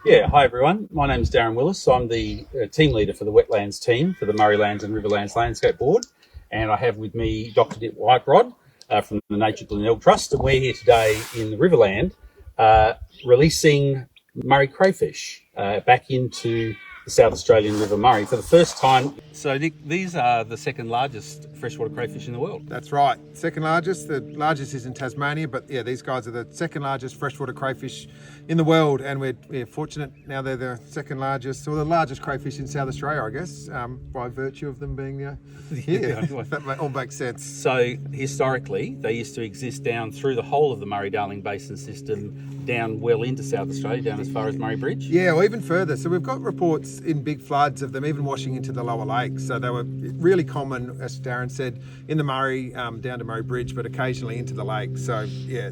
Yeah, hi everyone. My name is Darren Willis. I'm the team leader for the wetlands team for the Murraylands and Riverlands Landscape Board. And I have with me Dr. Dick Whiterod from the Nature Glenelg Trust. And we're here today in the Riverland releasing Murray crayfish back into the South Australian River Murray for the first time. So Nick, these are the second largest freshwater crayfish in the world. That's right. Second largest. The largest is in Tasmania, but yeah, these guys are the second largest freshwater crayfish in the world, and we're fortunate now they're the second largest, or the largest crayfish in South Australia, I guess, by virtue of them being here. That all makes sense. So historically, they used to exist down through the whole of the Murray-Darling Basin system, down well into South Australia, down as far as Murray Bridge. Yeah, or even further. So we've got reports in big floods of them even washing into the lower lakes. So they were really common, as Darren said, in the Murray, down to Murray Bridge, but occasionally into the lake. So yeah,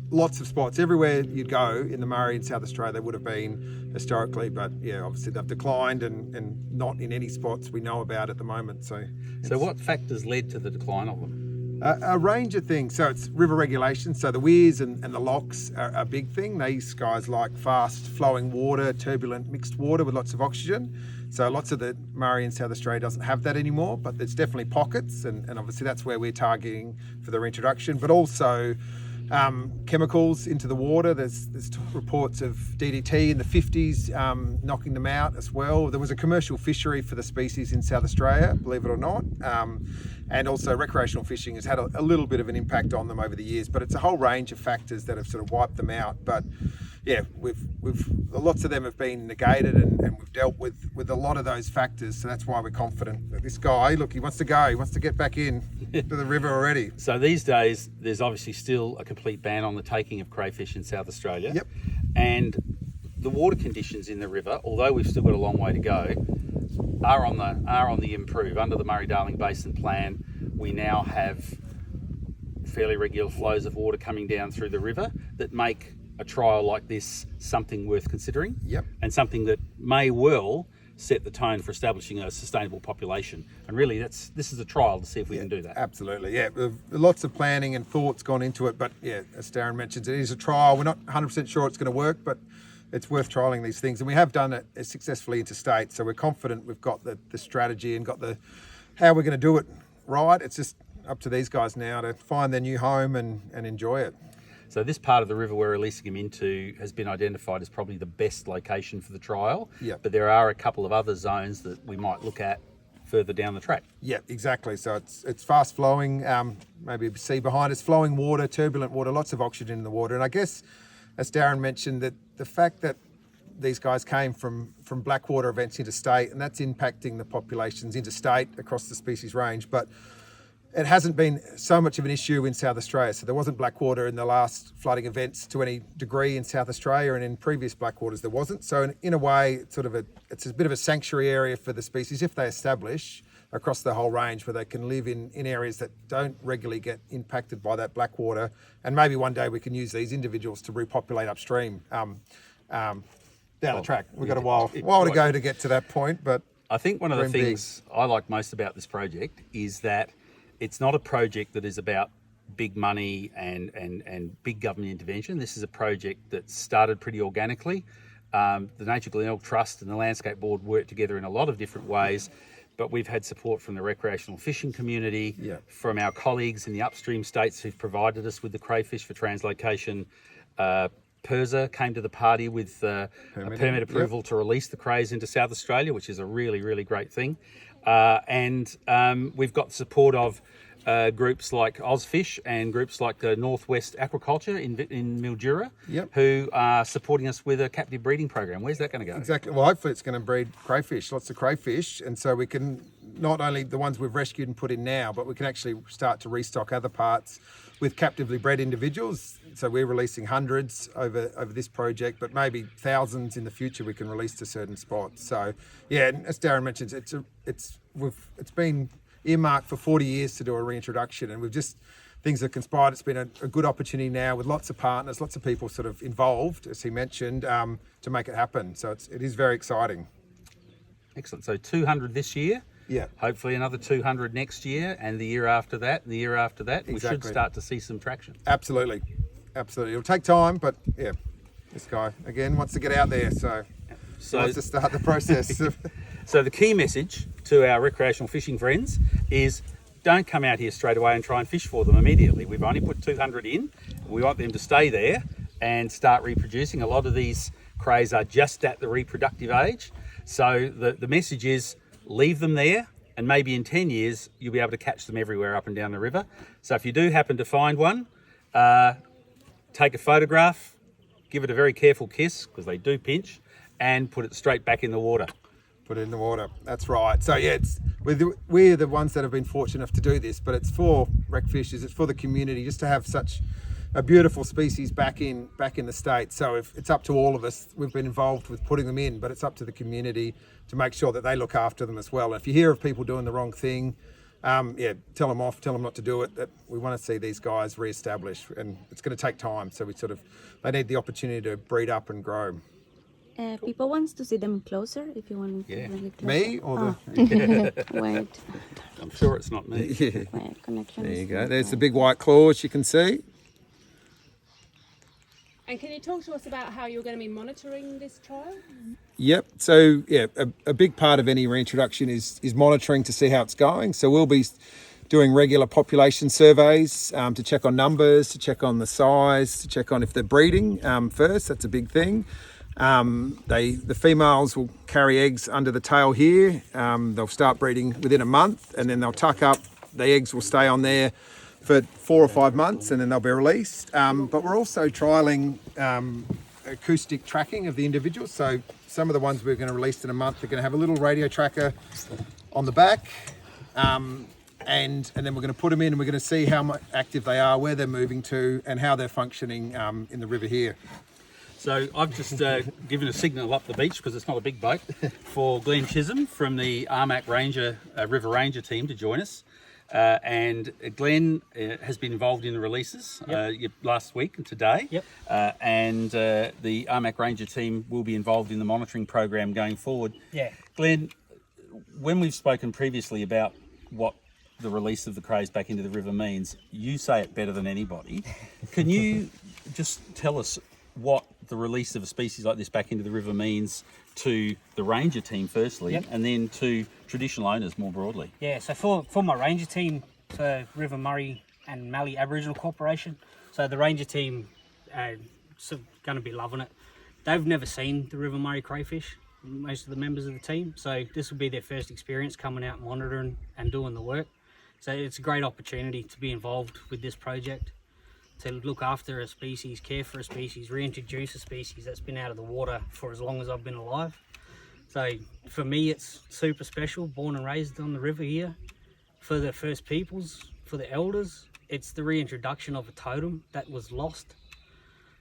lots of spots. Everywhere you'd go in the Murray in South Australia, they would have been historically, but yeah, obviously they've declined and not in any spots we know about at the moment. So what factors led to the decline of them? A range of things. So it's river regulation. So the weirs and the locks are a big thing. These guys like fast flowing water, turbulent mixed water with lots of oxygen. So lots of the Murray in South Australia doesn't have that anymore, but there's definitely pockets, and obviously that's where we're targeting for the reintroduction, but also chemicals into the water. There's reports of DDT in the 50s knocking them out as well. There was a commercial fishery for the species in South Australia, believe it or not, and also recreational fishing has had a little bit of an impact on them over the years, but it's a whole range of factors that have sort of wiped them out. But yeah, we've lots of them have been negated, and we've dealt with a lot of those factors. So that's why we're confident that this guy, look, he wants to go, he wants to get back in to the river already. So these days, there's obviously still a complete ban on the taking of crayfish in South Australia. Yep. And the water conditions in the river, although we've still got a long way to go, are on the improve. Under the Murray-Darling Basin Plan, we now have fairly regular flows of water coming down through the river that make a trial like this something worth considering. Yep. And something that may well set the tone for establishing a sustainable population. And really, this is a trial to see if we can do that. Absolutely, yeah. Lots of planning and thoughts gone into it, but yeah, as Darren mentions, it is a trial. We're not 100% sure it's going to work, but it's worth trialling these things, and we have done it successfully interstate, so we're confident we've got the strategy and got how we're going to do it right. It's just up to these guys now to find their new home and enjoy it. So this part of the river we're releasing them into has been identified as probably the best location for the trial. Yeah. But there are a couple of other zones that we might look at further down the track. Yeah, exactly. So it's fast flowing, maybe you see behind us, flowing water, turbulent water, lots of oxygen in the water. And I guess, as Darren mentioned, that the fact that these guys came from blackwater events interstate, and that's impacting the populations interstate across the species range, but it hasn't been so much of an issue in South Australia. So there wasn't blackwater in the last flooding events to any degree in South Australia, and in previous blackwaters there wasn't. So in a way, it's a bit of a sanctuary area for the species if they establish across the whole range, where they can live in areas that don't regularly get impacted by that blackwater. And maybe one day we can use these individuals to repopulate upstream down the track. We've got a while to go to get to that point, but I think one of the things I like most about this project is that it's not a project that is about big money and big government intervention. This is a project that started pretty organically. The Nature Glenelg Trust and the Landscape Board work together in a lot of different ways, but we've had support from the recreational fishing community, from our colleagues in the upstream states who've provided us with the crayfish for translocation. PIRSA came to the party with a permit approval to release the crays into South Australia, which is a really, really great thing. And we've got the support of groups like OzFish and groups like Northwest Aquaculture in Mildura, who are supporting us with a captive breeding program. Where's that going to go? Exactly. Well, hopefully it's going to breed crayfish, lots of crayfish, and so we can not only the ones we've rescued and put in now, but we can actually start to restock other parts with captively bred individuals. So we're releasing hundreds over this project, but maybe thousands in the future we can release to certain spots. So yeah, and as Darren mentions, it's been earmarked for 40 years to do a reintroduction, and things have conspired. It's been a good opportunity now with lots of partners, lots of people sort of involved, as he mentioned, to make it happen. So it is very exciting. Excellent. So 200 this year. Yeah. Hopefully another 200 next year, and the year after that, and the year after that. Exactly. We should start to see some traction. Absolutely. It'll take time, but yeah. This guy, again, wants to get out there, so wants to start the process. So the key message to our recreational fishing friends is don't come out here straight away and try and fish for them immediately. We've only put 200 in. We want them to stay there and start reproducing. A lot of these crays are just at the reproductive age. So the message is leave them there, and maybe in 10 years, you'll be able to catch them everywhere up and down the river. So if you do happen to find one, take a photograph, give it a very careful kiss, because they do pinch, and put it straight back in the water. Put it in the water, that's right. So yeah, we're the ones that have been fortunate enough to do this, but it's for rec fishers, it's for the community, just to have such a beautiful species back in the state. So if it's up to all of us, we've been involved with putting them in, but it's up to the community to make sure that they look after them as well. And if you hear of people doing the wrong thing, tell them off, tell them not to do it. That we want to see these guys re-established, and it's going to take time. So they need the opportunity to breed up and grow. People wants to see them closer. If you want to bring it closer. Me or the? Wait. I'm sure it's not me. Yeah. Wait, connection. There you go. There's the big white claws you can see. And can you talk to us about how you're going to be monitoring this trial? Yep. So yeah, a big part of any reintroduction is monitoring to see how it's going. So we'll be doing regular population surveys to check on numbers, to check on the size, to check on if they're breeding first. That's a big thing. The females will carry eggs under the tail here. They'll start breeding within a month, and then they'll tuck up. The eggs will stay on there for 4 or 5 months, and then they'll be released. But we're also trialling acoustic tracking of the individuals. So some of the ones we're going to release in a month are going to have a little radio tracker on the back, and then we're going to put them in, and we're going to see how active they are, where they're moving to, and how they're functioning in the river here. So I've just given a signal up the beach, because it's not a big boat, for Glenn Chisholm from the Armac River Ranger team to join us. And Glenn has been involved in the releases last week and today. Yep. And the Armac Ranger team will be involved in the monitoring program going forward. Yeah. Glenn, when we've spoken previously about what the release of the crays back into the river means, you say it better than anybody. Can you just tell us what the release of a species like this back into the river means to the ranger team firstly, and then to traditional owners more broadly? Yeah, so for my ranger team, for River Murray and Mallee Aboriginal Corporation, so the ranger team are going to be loving it. They've never seen the River Murray crayfish, most of the members of the team, so this will be their first experience coming out monitoring and doing the work. So it's a great opportunity to be involved with this project, to look after a species, care for a species, reintroduce a species that's been out of the water for as long as I've been alive. So for me, it's super special, born and raised on the river here. For the First Peoples, for the elders, it's the reintroduction of a totem that was lost.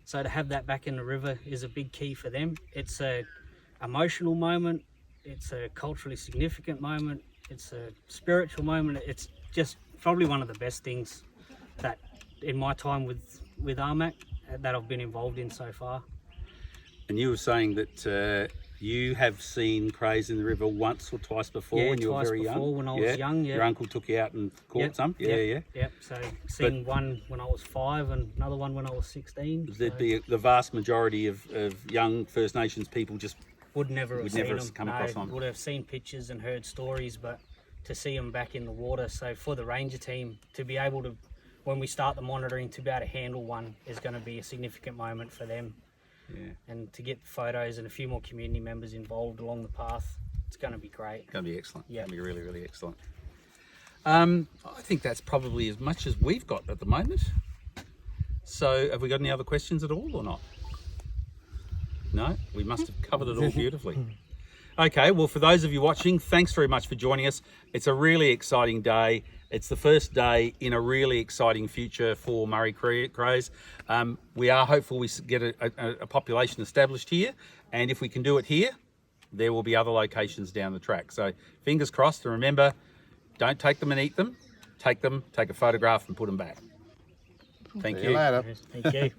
So to have that back in the river is a big key for them. It's a emotional moment, it's a culturally significant moment, it's a spiritual moment. It's just probably one of the best things that in my time with Armac that I've been involved in so far. And you were saying that you have seen crays in the river once or twice before when you were very young? Twice before when I was young, Your uncle took you out and caught some? Yeah. So seen one when I was 5 and another one when I was 16. There'd be the vast majority of young First Nations people just would never have seen them. Come across them. Would have seen pictures and heard stories, but to see them back in the water. So for the ranger team to be able to, when we start the monitoring, to be able to handle one is going to be a significant moment for them. Yeah. And to get photos and a few more community members involved along the path, it's going to be great. It's going to be excellent. Yeah. It's going to be really, really excellent. I think that's probably as much as we've got at the moment. So have we got any other questions at all or not? No? We must have covered it all beautifully. Okay, well, for those of you watching, thanks very much for joining us. It's a really exciting day. It's the first day in a really exciting future for Murray crays. We are hopeful we get a population established here, and if we can do it here, there will be other locations down the track. So fingers crossed, and remember, don't take them and eat them. Take them, take a photograph and put them back. Thank you. See you later. Thank you.